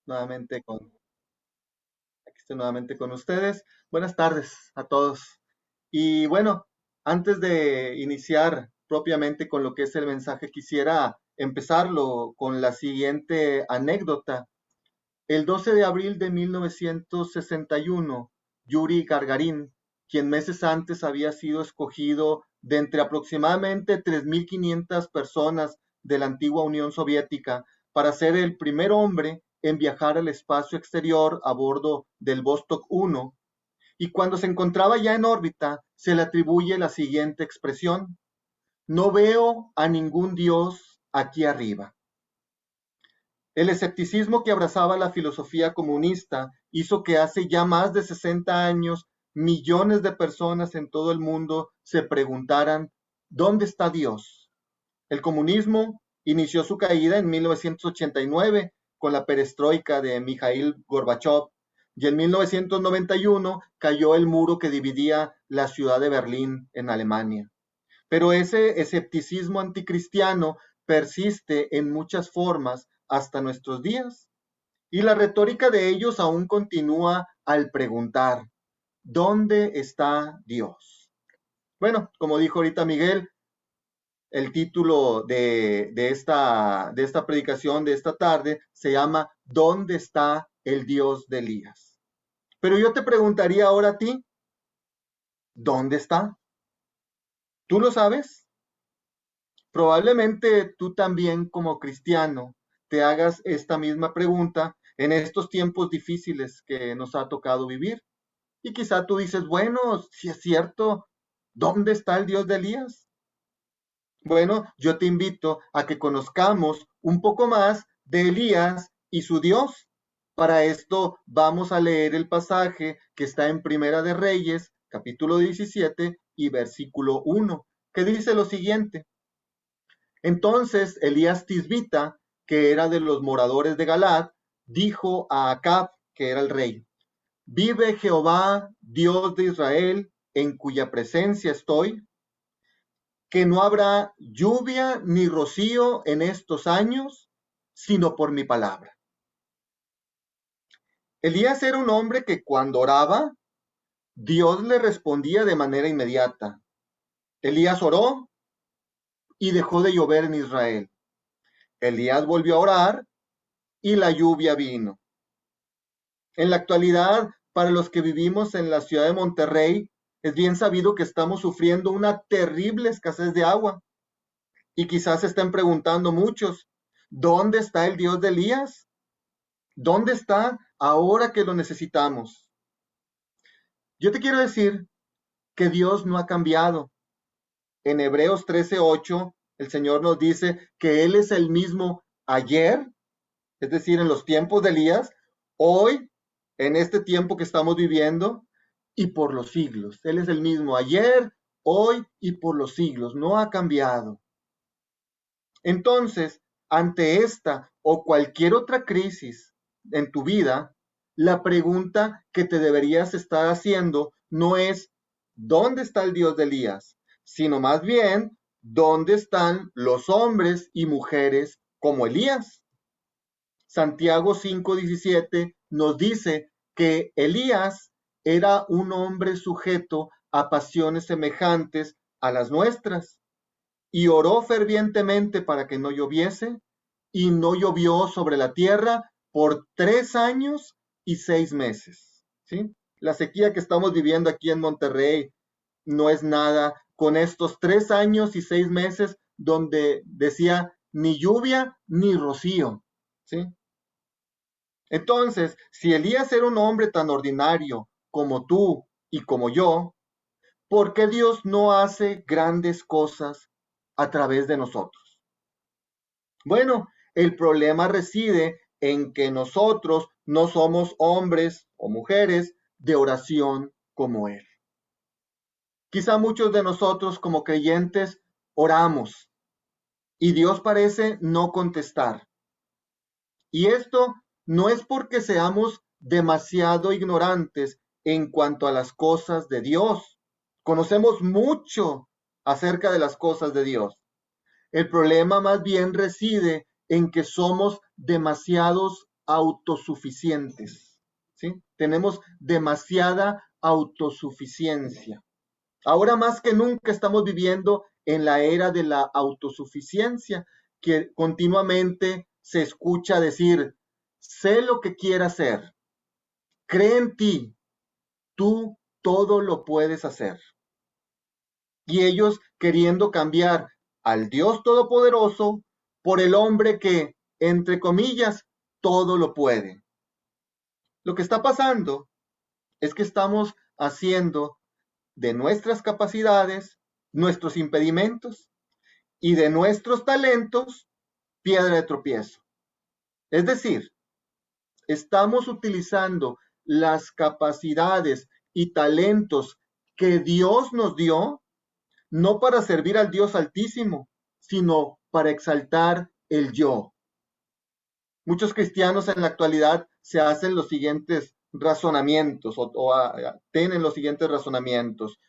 nuevamente con, aquí estoy nuevamente con ustedes. Buenas tardes a todos. Y bueno, antes de iniciar propiamente con lo que es el mensaje, quisiera empezarlo con la siguiente anécdota. El 12 de abril de 1961, Yuri Gagarin, quien meses antes había sido escogido de entre aproximadamente 3.500 personas de la antigua Unión Soviética para ser el primer hombre en viajar al espacio exterior a bordo del Vostok 1, y cuando se encontraba ya en órbita, se le atribuye la siguiente expresión: no veo a ningún dios aquí arriba. El escepticismo que abrazaba la filosofía comunista hizo que hace ya más de 60 años millones de personas en todo el mundo se preguntaran: ¿dónde está Dios? El comunismo inició su caída en 1989 con la perestroika de Mikhail Gorbachev, y en 1991 cayó el muro que dividía la ciudad de Berlín en Alemania. Pero ese escepticismo anticristiano persiste en muchas formas hasta nuestros días. Y la retórica de ellos aún continúa al preguntar: ¿dónde está Dios? Bueno, como dijo ahorita Miguel, el título de esta predicación de esta tarde se llama ¿dónde está el Dios de Elías? Pero yo te preguntaría ahora a ti, ¿dónde está? ¿Tú lo sabes? Probablemente tú también como cristiano te hagas esta misma pregunta en estos tiempos difíciles que nos ha tocado vivir. Y quizá tú dices, bueno, si es cierto, ¿dónde está el Dios de Elías? Bueno, yo te invito a que conozcamos un poco más de Elías y su Dios. Para esto vamos a leer el pasaje que está en Primera de Reyes, capítulo 17 y versículo 1, que dice lo siguiente: entonces Elías Tisbita, que era de los moradores de Galad, dijo a Acab, que era el rey: vive Jehová, Dios de Israel, en cuya presencia estoy, que no habrá lluvia ni rocío en estos años, sino por mi palabra. Elías era un hombre que cuando oraba, Dios le respondía de manera inmediata. Elías oró y dejó de llover en Israel. Elías volvió a orar y la lluvia vino. En la actualidad, para los que vivimos en la ciudad de Monterrey, es bien sabido que estamos sufriendo una terrible escasez de agua. Y quizás se estén preguntando muchos, ¿dónde está el Dios de Elías? ¿Dónde está ahora que lo necesitamos? Yo te quiero decir que Dios no ha cambiado. En Hebreos 13:8, el Señor nos dice que Él es el mismo ayer, es decir, en los tiempos de Elías, hoy, en este tiempo que estamos viviendo, y por los siglos. Él es el mismo ayer, hoy y por los siglos. No ha cambiado. Entonces, ante esta o cualquier otra crisis en tu vida, la pregunta que te deberías estar haciendo no es ¿dónde está el Dios de Elías?, sino más bien ¿dónde están los hombres y mujeres como Elías? Santiago 5:17 nos dice que Elías era un hombre sujeto a pasiones semejantes a las nuestras, y oró fervientemente para que no lloviese, y no llovió sobre la tierra por 3 años y 6 meses. ¿Sí? La sequía que estamos viviendo aquí en Monterrey no es nada con estos 3 años y 6 meses donde decía ni lluvia ni rocío. ¿Sí? Entonces, si Elías era un hombre tan ordinario como tú y como yo, ¿por qué Dios no hace grandes cosas a través de nosotros? Bueno, el problema reside en que nosotros no somos hombres o mujeres de oración como Él. Quizá muchos de nosotros como creyentes oramos y Dios parece no contestar. Y esto no es porque seamos demasiado ignorantes en cuanto a las cosas de Dios. Conocemos mucho acerca de las cosas de Dios. El problema más bien reside en que somos demasiados autosuficientes, ¿sí? Tenemos demasiada autosuficiencia. Ahora más que nunca estamos viviendo en la era de la autosuficiencia, que continuamente se escucha decir, sé lo que quieras hacer, cree en ti, tú todo lo puedes hacer. Y ellos queriendo cambiar al Dios Todopoderoso por el hombre que, entre comillas, todo lo puede. Lo que está pasando es que estamos haciendo de nuestras capacidades, nuestros impedimentos y de nuestros talentos piedra de tropiezo. Es decir, estamos utilizando las capacidades y talentos que Dios nos dio, no para servir al Dios Altísimo, sino para exaltar el yo. Muchos cristianos en la actualidad se hacen los siguientes razonamientos tienen los siguientes razonamientos.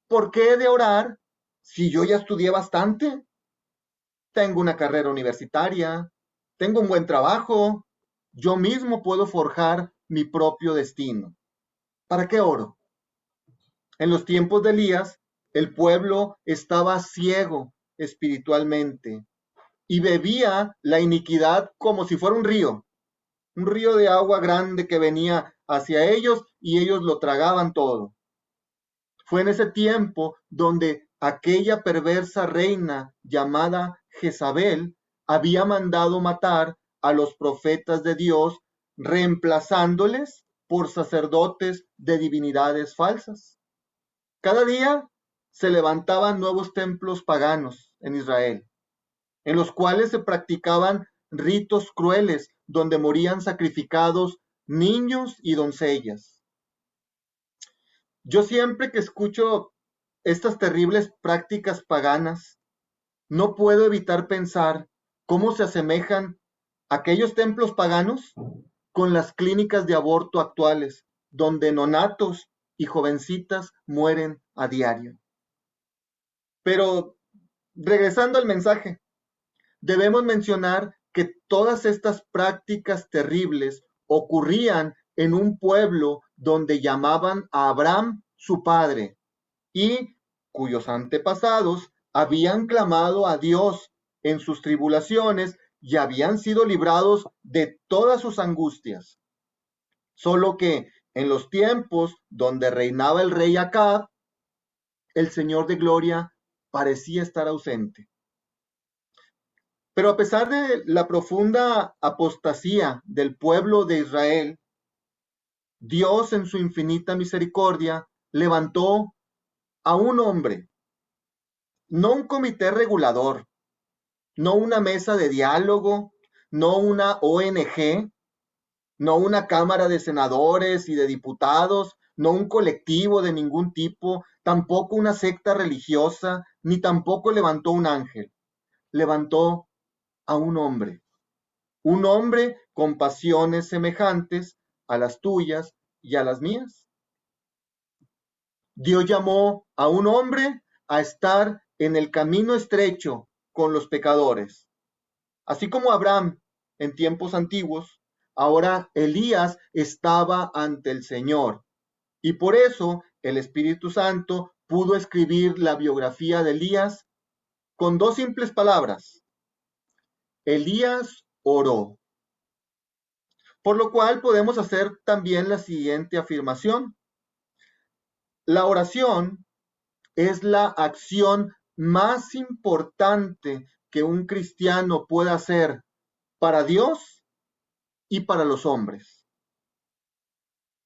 ¿Por qué he de orar si yo ya estudié bastante? Tengo una carrera universitaria, tengo un buen trabajo, yo mismo puedo forjar mi propio destino. ¿Para qué oro? En los tiempos de Elías, el pueblo estaba ciego espiritualmente y bebía la iniquidad como si fuera un río de agua grande que venía hacia ellos y ellos lo tragaban todo. Fue en ese tiempo donde aquella perversa reina llamada Jezabel había mandado matar a los profetas de Dios, reemplazándoles por sacerdotes de divinidades falsas. Cada día se levantaban nuevos templos paganos en Israel, en los cuales se practicaban ritos crueles donde morían sacrificados niños y doncellas. Yo siempre que escucho estas terribles prácticas paganas, no puedo evitar pensar cómo se asemejan aquellos templos paganos con las clínicas de aborto actuales, donde nonatos y jovencitas mueren a diario. Pero regresando al mensaje, debemos mencionar que todas estas prácticas terribles ocurrían en un pueblo donde llamaban a Abraham su padre y cuyos antepasados habían clamado a Dios en sus tribulaciones y habían sido librados de todas sus angustias. Solo que en los tiempos donde reinaba el rey Acab, el Señor de gloria parecía estar ausente. Pero a pesar de la profunda apostasía del pueblo de Israel, Dios en su infinita misericordia levantó a un hombre, no un comité regulador, no una mesa de diálogo, no una ONG, no una cámara de senadores y de diputados, no un colectivo de ningún tipo, tampoco una secta religiosa, ni tampoco levantó un ángel. Levantó a un hombre con pasiones semejantes a las tuyas y a las mías. Dios llamó a un hombre a estar en el camino estrecho con los pecadores. Así como Abraham en tiempos antiguos, ahora Elías estaba ante el Señor. Y por eso el Espíritu Santo pudo escribir la biografía de Elías con dos simples palabras. Elías oró. Por lo cual podemos hacer también la siguiente afirmación. La oración es la acción más importante que un cristiano pueda hacer para Dios y para los hombres.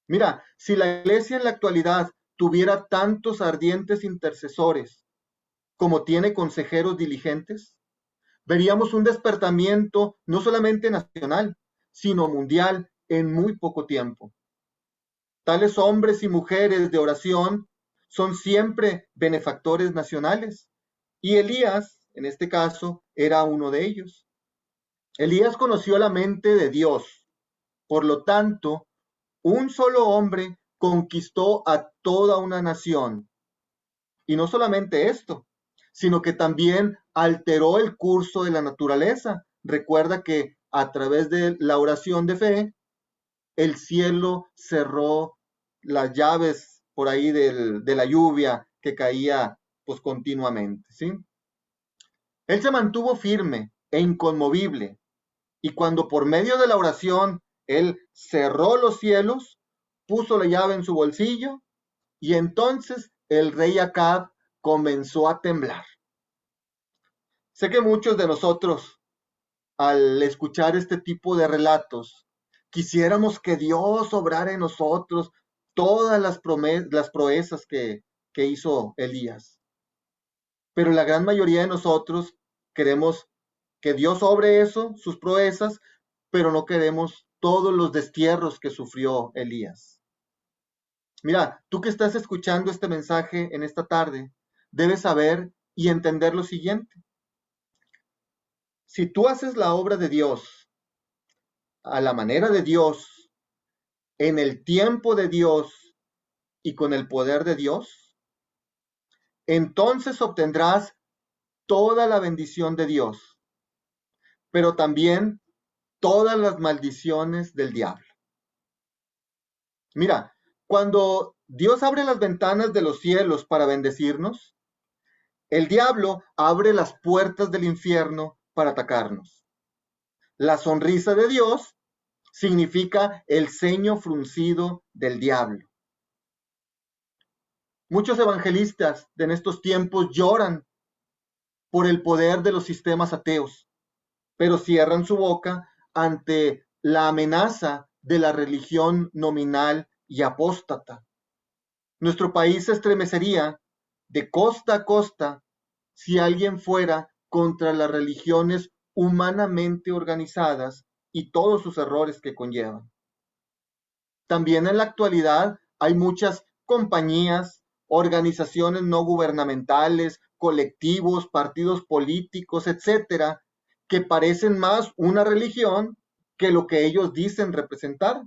Mira, si la iglesia en la actualidad tuviera tantos ardientes intercesores como tiene consejeros diligentes, veríamos un despertamiento no solamente nacional, sino mundial en muy poco tiempo. Tales hombres y mujeres de oración son siempre benefactores nacionales. Y Elías, en este caso, era uno de ellos. Elías conoció la mente de Dios. Por lo tanto, un solo hombre conquistó a toda una nación. Y no solamente esto, sino que también alteró el curso de la naturaleza. Recuerda que a través de la oración de fe, el cielo cerró las llaves por ahí de la lluvia que caía pues continuamente, ¿sí? Él se mantuvo firme e inconmovible, y cuando por medio de la oración él cerró los cielos, puso la llave en su bolsillo, y entonces el rey Acab comenzó a temblar. Sé que muchos de nosotros, al escuchar este tipo de relatos, quisiéramos que Dios obrara en nosotros todas las proezas que hizo Elías. Pero la gran mayoría de nosotros queremos que Dios obre eso, sus proezas, pero no queremos todos los destierros que sufrió Elías. Mira, tú que estás escuchando este mensaje en esta tarde, debes saber y entender lo siguiente. Si tú haces la obra de Dios a la manera de Dios, en el tiempo de Dios y con el poder de Dios, entonces obtendrás toda la bendición de Dios, pero también todas las maldiciones del diablo. Mira, cuando Dios abre las ventanas de los cielos para bendecirnos, el diablo abre las puertas del infierno para atacarnos. La sonrisa de Dios significa el ceño fruncido del diablo. Muchos evangelistas en estos tiempos lloran por el poder de los sistemas ateos, pero cierran su boca ante la amenaza de la religión nominal y apóstata. Nuestro país se estremecería de costa a costa si alguien fuera contra las religiones humanamente organizadas y todos sus errores que conllevan. También en la actualidad hay muchas compañías, organizaciones no gubernamentales, colectivos, partidos políticos, etcétera, que parecen más una religión que lo que ellos dicen representar.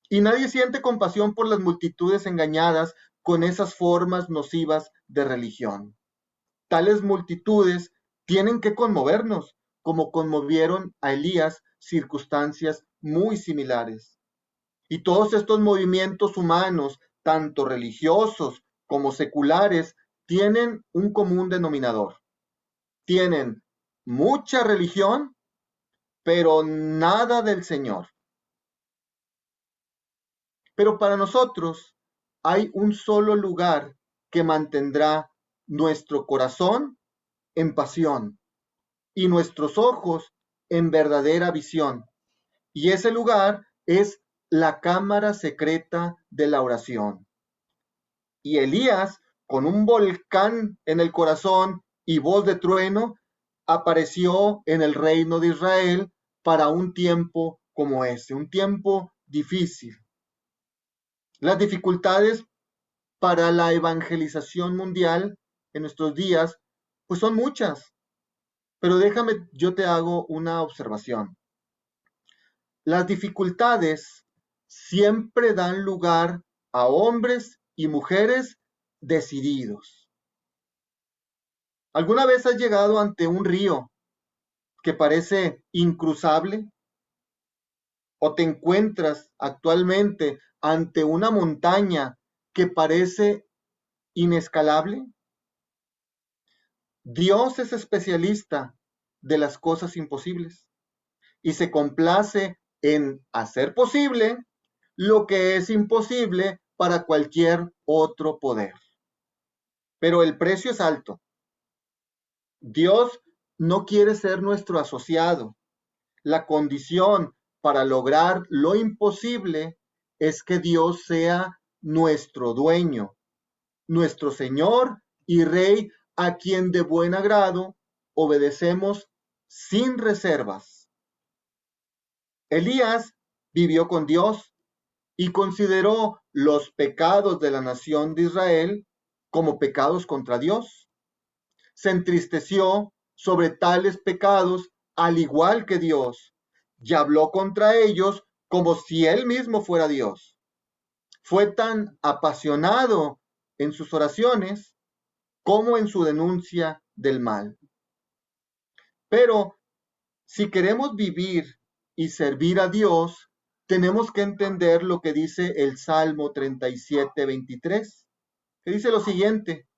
Y nadie siente compasión por las multitudes engañadas con esas formas nocivas de religión. Tales multitudes tienen que conmovernos, como conmovieron a Elías circunstancias muy similares. Y todos estos movimientos humanos, tanto religiosos como seculares, tienen un común denominador. Tienen mucha religión, pero nada del Señor. Pero para nosotros hay un solo lugar que mantendrá nuestro corazón en pasión y nuestros ojos en verdadera visión. Y ese lugar es la cámara secreta de la oración. Y Elías, con un volcán en el corazón y voz de trueno, apareció en el reino de Israel para un tiempo como ese, un tiempo difícil. Las dificultades para la evangelización mundial en nuestros días, pues son muchas. Pero déjame, yo te hago una observación. Las dificultades siempre dan lugar a hombres y mujeres decididos. ¿Alguna vez has llegado ante un río que parece incruzable? ¿O te encuentras actualmente ante una montaña que parece inescalable? Dios es especialista de las cosas imposibles y se complace en hacer posible lo que es imposible para cualquier otro poder. Pero el precio es alto. Dios no quiere ser nuestro asociado. La condición para lograr lo imposible es que Dios sea nuestro dueño, nuestro Señor y Rey, a quien de buen agrado obedecemos sin reservas. Elías vivió con Dios y consideró los pecados de la nación de Israel como pecados contra Dios. Se entristeció sobre tales pecados al igual que Dios y habló contra ellos como si él mismo fuera Dios. Fue tan apasionado en sus oraciones como en su denuncia del mal. Pero Si queremos vivir y servir a Dios, tenemos que entender lo que dice el Salmo 37:23, que dice lo siguiente: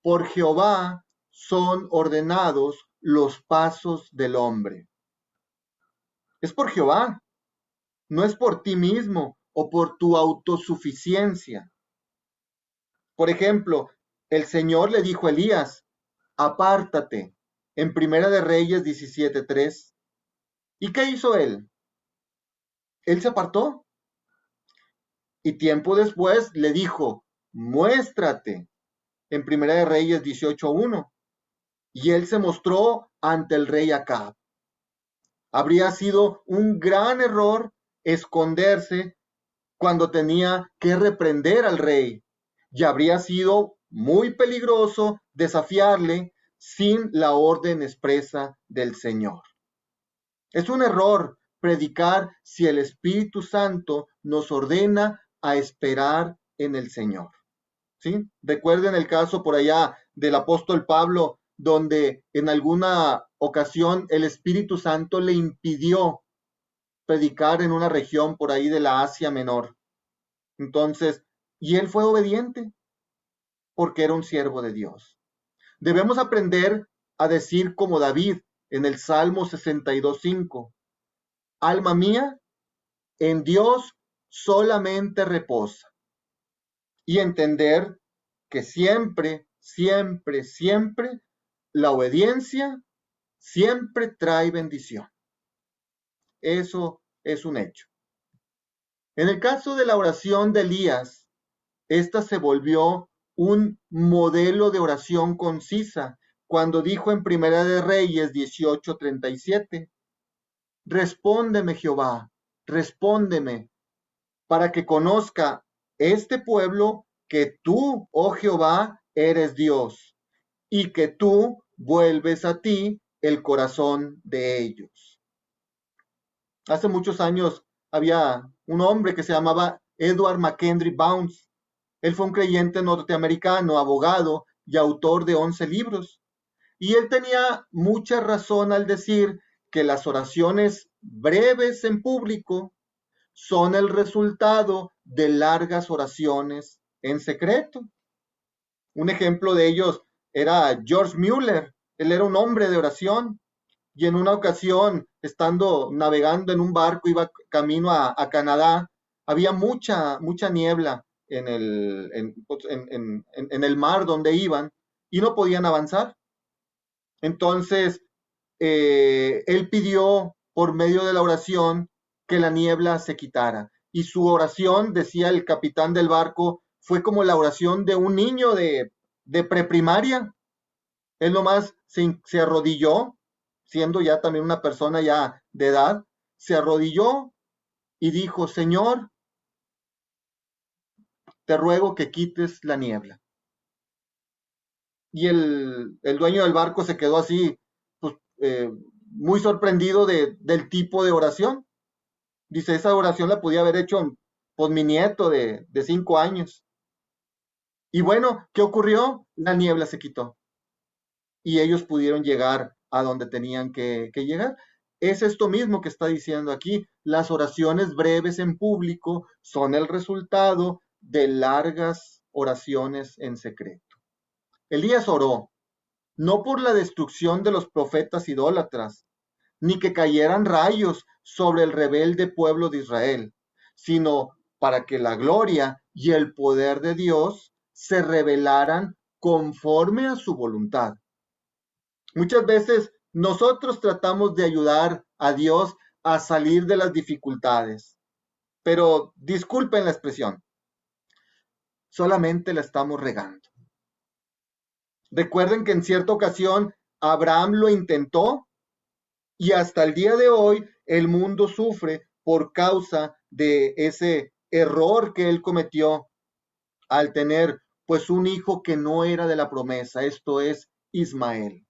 por Jehová son ordenados los pasos del hombre. Es por Jehová, no es por ti mismo o por tu autosuficiencia. Por ejemplo, el Señor le dijo a Elías: apártate, en Primera de Reyes 17:3. ¿Y qué hizo él? Él se apartó y tiempo después le dijo: muéstrate, en Primera de Reyes 18:1. Y él se mostró ante el rey Acab. Habría sido un gran error esconderse cuando tenía que reprender al rey, y habría sido muy peligroso desafiarle sin la orden expresa del Señor. Es un error predicar si el Espíritu Santo nos ordena a esperar en el Señor. ¿Sí? Recuerden el caso por allá del apóstol Pablo, donde en alguna ocasión el Espíritu Santo le impidió predicar en una región por ahí de la Asia Menor. Entonces, y él fue obediente porque era un siervo de Dios. Debemos aprender a decir como David en el Salmo 62:5: alma mía, en Dios solamente reposa. Y entender que siempre, siempre, siempre la obediencia siempre trae bendición. Eso es un hecho. En el caso de la oración de Elías, esta se volvió un modelo de oración concisa cuando dijo en Primera de Reyes 18:37: respóndeme, Jehová, respóndeme, para que conozca este pueblo que tú, oh Jehová, eres Dios, y que tú vuelves a ti el corazón de ellos. Hace muchos años había un hombre que se llamaba Edward McKendry Bounds. Él fue un creyente norteamericano, abogado y autor de 11 libros. Y él tenía mucha razón al decir que las oraciones breves en público son el resultado de largas oraciones en secreto. Un ejemplo de ellos era George Mueller. Él era un hombre de oración y en una ocasión, estando navegando en un barco, iba camino a Canadá, había mucha niebla en el mar donde iban y no podían avanzar. Entonces, él pidió por medio de la oración que la niebla se quitara. Y su oración, decía el capitán del barco, fue como la oración de un niño de preprimaria. Él nomás se arrodilló, siendo ya también una persona ya de edad, se arrodilló y dijo: Señor, te ruego que quites la niebla. Y el dueño del barco se quedó así, pues, muy sorprendido del tipo de oración. Dice: esa oración la podía haber hecho pues mi nieto de 5 años. Y bueno, ¿qué ocurrió? La niebla se quitó y ellos pudieron llegar a donde tenían que llegar. Es esto mismo que está diciendo aquí: las oraciones breves en público son el resultado de largas oraciones en secreto. Elías oró no por la destrucción de los profetas idólatras, ni que cayeran rayos sobre el rebelde pueblo de Israel, sino para que la gloria y el poder de Dios se revelaran conforme a su voluntad. Muchas veces nosotros tratamos de ayudar a Dios a salir de las dificultades, pero disculpen la expresión, solamente la estamos regando. Recuerden que en cierta ocasión Abraham lo intentó y hasta el día de hoy el mundo sufre por causa de ese error que él cometió al tener pues un hijo que no era de la promesa, esto es Ismael.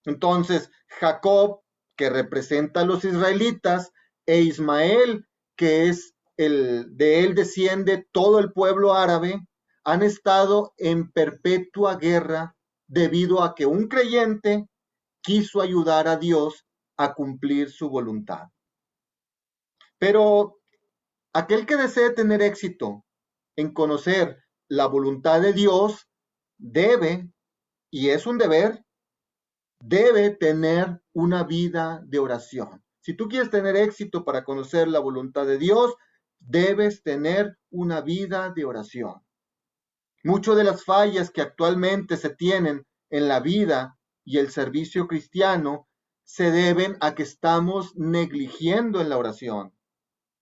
Entonces Jacob, que representa a los israelitas, e Ismael, que es de él desciende todo el pueblo árabe, han estado en perpetua guerra debido a que un creyente quiso ayudar a Dios a cumplir su voluntad. Pero aquel que desee tener éxito en conocer la voluntad de Dios debe, y es un deber, debe tener una vida de oración. Si tú quieres tener éxito para conocer la voluntad de Dios, debes tener una vida de oración. Muchas de las fallas que actualmente se tienen en la vida y el servicio cristiano se deben a que estamos negligiendo en la oración.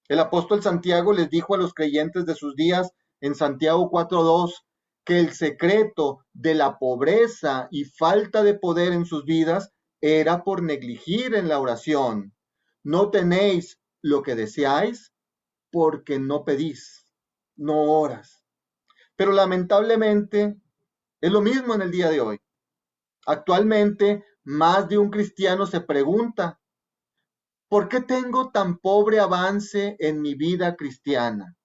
El apóstol Santiago les dijo a los creyentes de sus días en Santiago 4:2 que el secreto de la pobreza y falta de poder en sus vidas era por negligir en la oración. No tenéis lo que deseáis porque no pedís, no oras. Pero lamentablemente es lo mismo en el día de hoy. Actualmente, más de un cristiano se pregunta, ¿por qué tengo tan pobre avance en mi vida cristiana?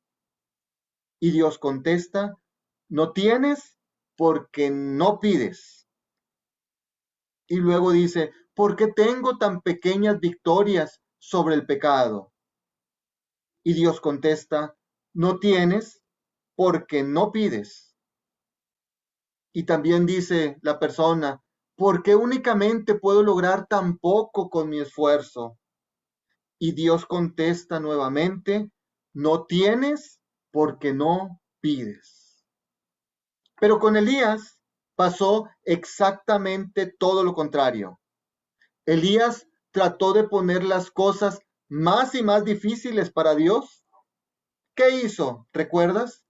Y Dios contesta, no tienes porque no pides. Y luego dice, ¿por qué tengo tan pequeñas victorias sobre el pecado? Y Dios contesta, no tienes porque no pides. Y también dice la persona, ¿por qué únicamente puedo lograr tan poco con mi esfuerzo? Y Dios contesta nuevamente, no tienes porque no pides. Pero con Elías pasó exactamente todo lo contrario. Elías trató de poner las cosas más y más difíciles para Dios. ¿Qué hizo? ¿Recuerdas?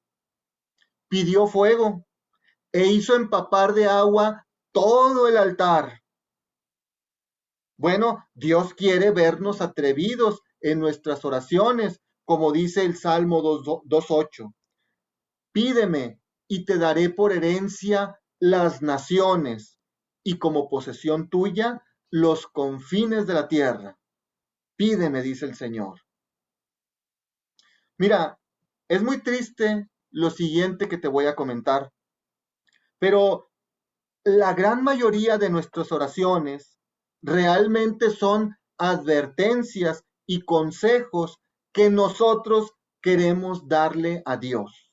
Pidió fuego e hizo empapar de agua todo el altar. Bueno, Dios quiere vernos atrevidos en nuestras oraciones, como dice el Salmo 2:8. Pídeme y te daré por herencia las naciones y como posesión tuya los confines de la tierra. Pídeme, dice el Señor. Mira, es muy triste lo siguiente que te voy a comentar, pero la gran mayoría de nuestras oraciones realmente son advertencias y consejos que nosotros queremos darle a Dios.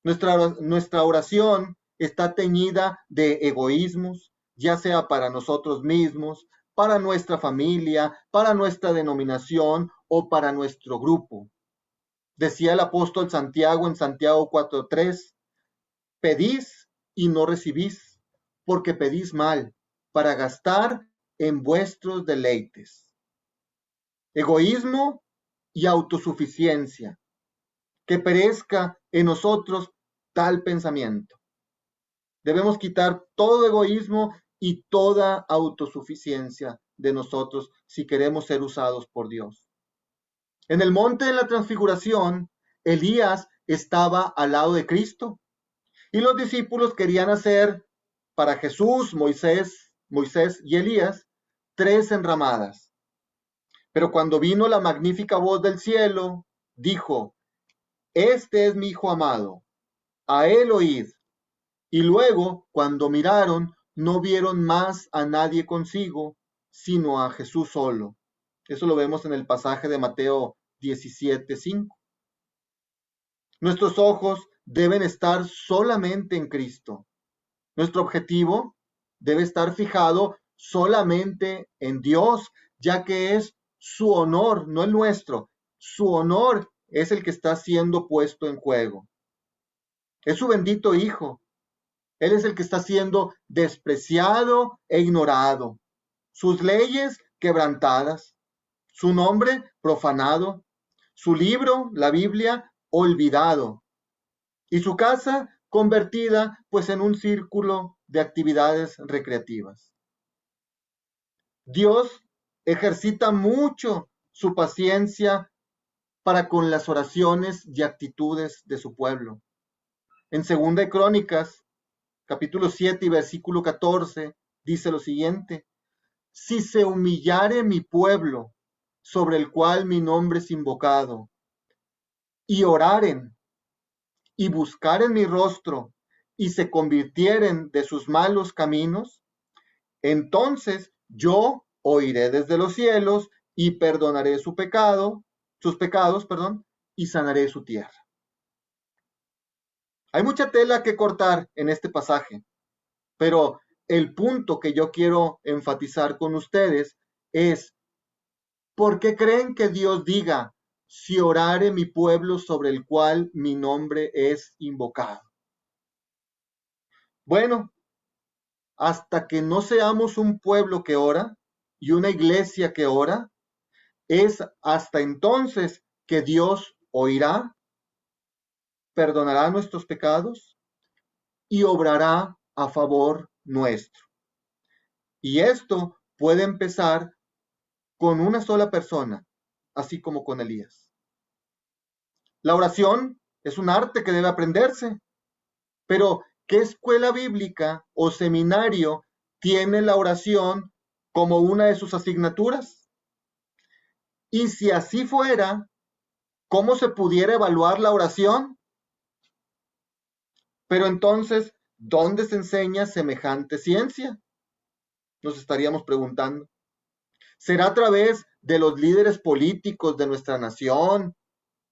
Nuestra oración está teñida de egoísmos, ya sea para nosotros mismos, para nuestra familia, para nuestra denominación o para nuestro grupo. Decía el apóstol Santiago en Santiago 4:3, pedís y no recibís, porque pedís mal, para gastar en vuestros deleites. Egoísmo y autosuficiencia. Que perezca en nosotros tal pensamiento. Debemos quitar todo egoísmo y toda autosuficiencia de nosotros si queremos ser usados por Dios. En el monte de la transfiguración, Elías estaba al lado de Cristo y los discípulos querían hacer para Jesús, Moisés y Elías 3 enramadas. Pero cuando vino la magnífica voz del cielo, dijo, este es mi Hijo amado, a él oíd. Y luego, cuando miraron, no vieron más a nadie consigo, sino a Jesús solo. Eso lo vemos en el pasaje de Mateo 17:5. Nuestros ojos deben estar solamente en Cristo. Nuestro objetivo debe estar fijado solamente en Dios, ya que es su honor, no el nuestro. Su honor es el que está siendo puesto en juego. Es su bendito Hijo. Él es el que está siendo despreciado e ignorado. Sus leyes quebrantadas. Su nombre profanado. Su libro, la Biblia, olvidado. Y su casa convertida pues en un círculo de actividades recreativas. Dios ejercita mucho su paciencia para con las oraciones y actitudes de su pueblo. En Segunda de Crónicas, capítulo 7 y versículo 14, dice lo siguiente: si se humillare mi pueblo, sobre el cual mi nombre es invocado, y oraren, y buscaren mi rostro, y se convirtieren de sus malos caminos, entonces yo oiré desde los cielos y perdonaré sus pecados, y sanaré su tierra. Hay mucha tela que cortar en este pasaje, pero el punto que yo quiero enfatizar con ustedes es: ¿por qué creen que Dios diga, si orare mi pueblo sobre el cual mi nombre es invocado? Bueno, hasta que no seamos un pueblo que ora y una iglesia que ora, es hasta entonces que Dios oirá, perdonará nuestros pecados y obrará a favor nuestro. Y esto puede empezar con una sola persona, así como con Elías. La oración es un arte que debe aprenderse, pero ¿qué escuela bíblica o seminario tiene la oración como una de sus asignaturas? Y si así fuera, ¿cómo se pudiera evaluar la oración? Pero entonces, ¿dónde se enseña semejante ciencia? Nos estaríamos preguntando. ¿Será a través de los líderes políticos de nuestra nación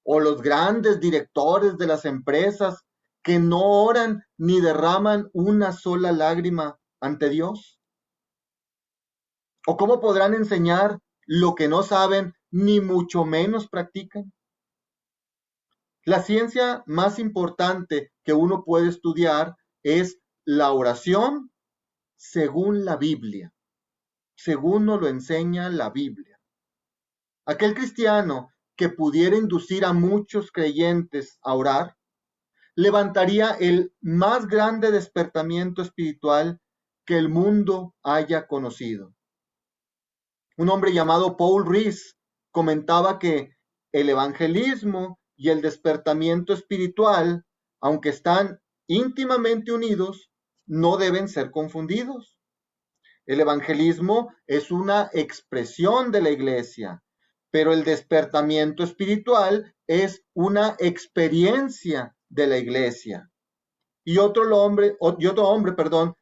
o los grandes directores de las empresas que no oran ni derraman una sola lágrima ante Dios? ¿O cómo podrán enseñar lo que no saben ni mucho menos practican? La ciencia más importante que uno puede estudiar es la oración según la Biblia, según nos lo enseña la Biblia. Aquel cristiano que pudiera inducir a muchos creyentes a orar, levantaría el más grande despertamiento espiritual que el mundo haya conocido. Un hombre llamado Paul Rees comentaba que el evangelismo y el despertamiento espiritual, aunque están íntimamente unidos, no deben ser confundidos. El evangelismo es una expresión de la iglesia, pero el despertamiento espiritual es una experiencia de la iglesia. Y otro hombre,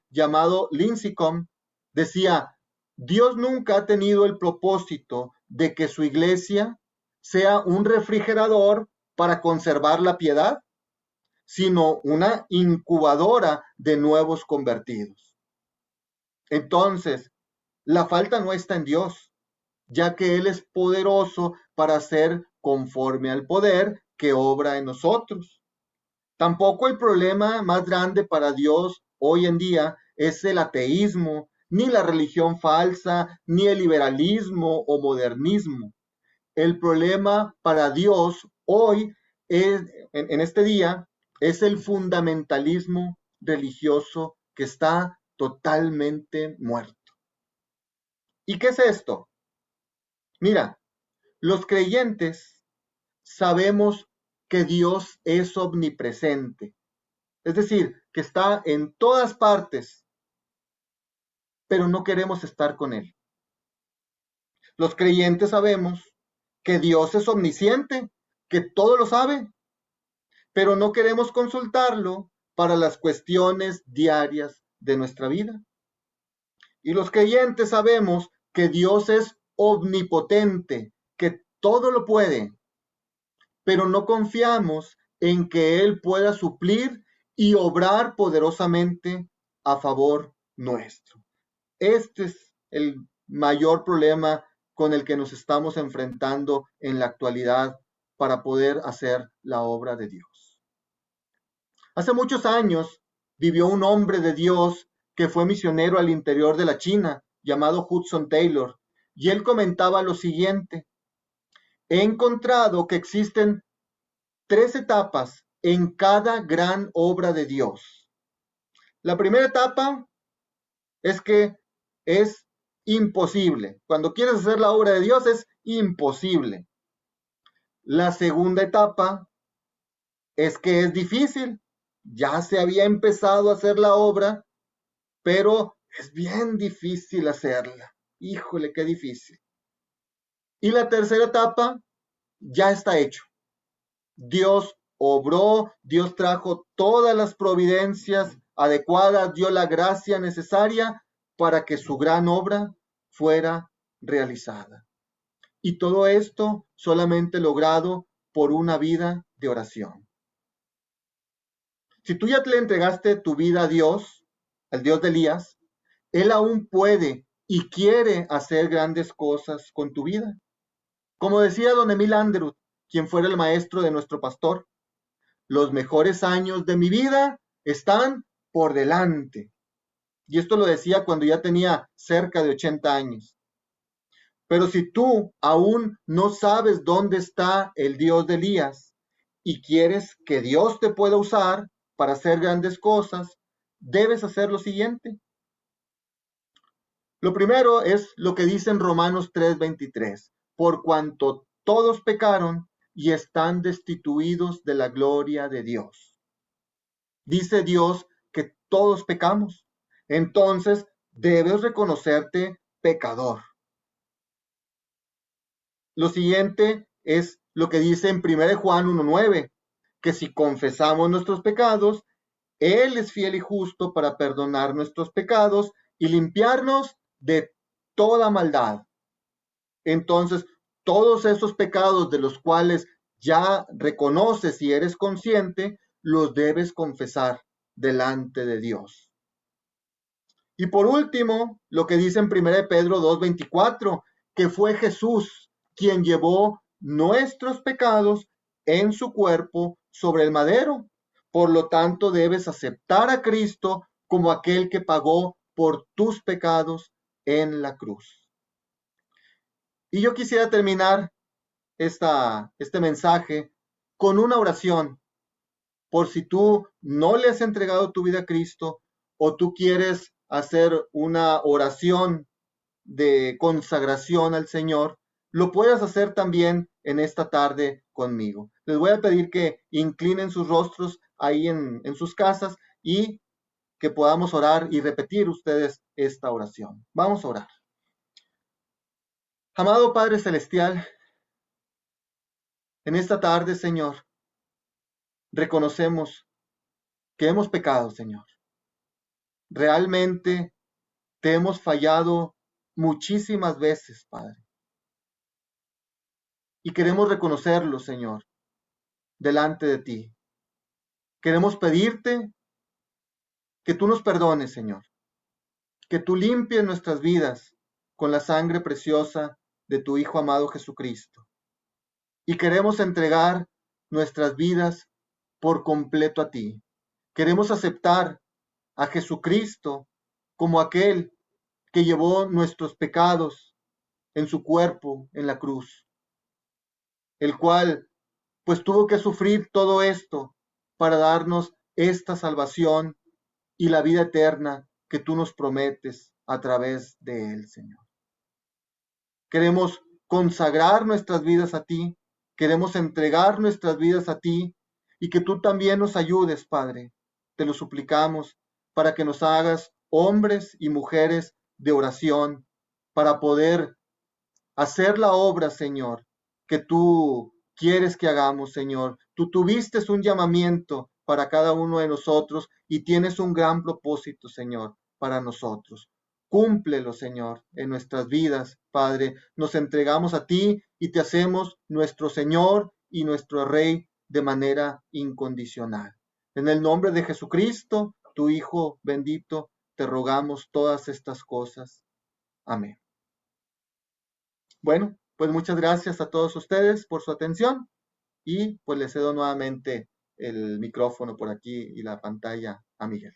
llamado Lincecum, decía: Dios nunca ha tenido el propósito de que su iglesia sea un refrigerador para conservar la piedad, sino una incubadora de nuevos convertidos. Entonces, la falta no está en Dios, ya que Él es poderoso para hacer conforme al poder que obra en nosotros. Tampoco el problema más grande para Dios hoy en día es el ateísmo, ni la religión falsa, ni el liberalismo o modernismo. El problema para Dios hoy, en este día, es el fundamentalismo religioso que está totalmente muerto. ¿Y qué es esto? Mira, los creyentes sabemos que Dios es omnipresente, es decir, que está en todas partes, pero no queremos estar con Él. Los creyentes sabemos que Dios es omnisciente, que todo lo sabe, pero no queremos consultarlo para las cuestiones diarias de nuestra vida. Y los creyentes sabemos que Dios es omnipotente, que todo lo puede, pero no confiamos en que Él pueda suplir y obrar poderosamente a favor nuestro. Este es el mayor problema con el que nos estamos enfrentando en la actualidad para poder hacer la obra de Dios. Hace muchos años vivió un hombre de Dios que fue misionero al interior de la China, llamado Hudson Taylor, y él comentaba lo siguiente: he encontrado que existen 3 etapas en cada gran obra de Dios. La primera etapa es que es imposible. Cuando quieres hacer la obra de Dios es imposible. La segunda etapa es que es difícil. Ya se había empezado a hacer la obra, pero es bien difícil hacerla. Híjole, qué difícil. Y la tercera etapa ya está hecho. Dios obró, Dios trajo todas las providencias adecuadas, dio la gracia necesaria para que su gran obra fuera realizada. Y todo esto solamente logrado por una vida de oración. Si tú ya te le entregaste tu vida a Dios, al Dios de Elías, Él aún puede y quiere hacer grandes cosas con tu vida. Como decía don Emil Anderud, quien fuera el maestro de nuestro pastor, los mejores años de mi vida están por delante. Y esto lo decía cuando ya tenía cerca de 80 años. Pero si tú aún no sabes dónde está el Dios de Elías y quieres que Dios te pueda usar para hacer grandes cosas, debes hacer lo siguiente. Lo primero es lo que dice en Romanos 3:23. Por cuanto todos pecaron y están destituidos de la gloria de Dios. Dice Dios que todos pecamos. Entonces debes reconocerte pecador. Lo siguiente es lo que dice en 1 Juan 1:9, que si confesamos nuestros pecados, Él es fiel y justo para perdonar nuestros pecados y limpiarnos de toda maldad. Entonces, todos esos pecados de los cuales ya reconoces y eres consciente, los debes confesar delante de Dios. Y por último, lo que dice en 1 Pedro 2:24, que fue Jesús quien llevó nuestros pecados en su cuerpo sobre el madero. Por lo tanto, debes aceptar a Cristo como aquel que pagó por tus pecados en la cruz. Y yo quisiera terminar este mensaje con una oración, por si tú no le has entregado tu vida a Cristo o tú quieres hacer una oración de consagración al Señor, lo puedas hacer también en esta tarde conmigo. Les voy a pedir que inclinen sus rostros ahí en sus casas y que podamos orar y repetir ustedes esta oración. Vamos a orar. Amado Padre Celestial, en esta tarde, Señor, reconocemos que hemos pecado, Señor. Realmente te hemos fallado muchísimas veces, Padre. Y queremos reconocerlo, Señor, delante de ti. Queremos pedirte que tú nos perdones, Señor, que tú limpies nuestras vidas con la sangre preciosa de tu Hijo amado Jesucristo. Y queremos entregar nuestras vidas por completo a ti. Queremos aceptar a Jesucristo como aquel que llevó nuestros pecados en su cuerpo en la cruz, el cual pues tuvo que sufrir todo esto para darnos esta salvación y la vida eterna que tú nos prometes a través de él, Señor. Queremos consagrar nuestras vidas a ti, queremos entregar nuestras vidas a ti y que tú también nos ayudes, Padre. Te lo suplicamos para que nos hagas hombres y mujeres de oración para poder hacer la obra, Señor, que tú quieres que hagamos, Señor. Tú tuviste un llamamiento para cada uno de nosotros y tienes un gran propósito, Señor, para nosotros. Cúmplelo, Señor, en nuestras vidas, Padre. Nos entregamos a ti y te hacemos nuestro Señor y nuestro Rey de manera incondicional. En el nombre de Jesucristo, tu Hijo bendito, te rogamos todas estas cosas. Amén. Bueno, pues muchas gracias a todos ustedes por su atención y pues le cedo nuevamente el micrófono por aquí y la pantalla a Miguel.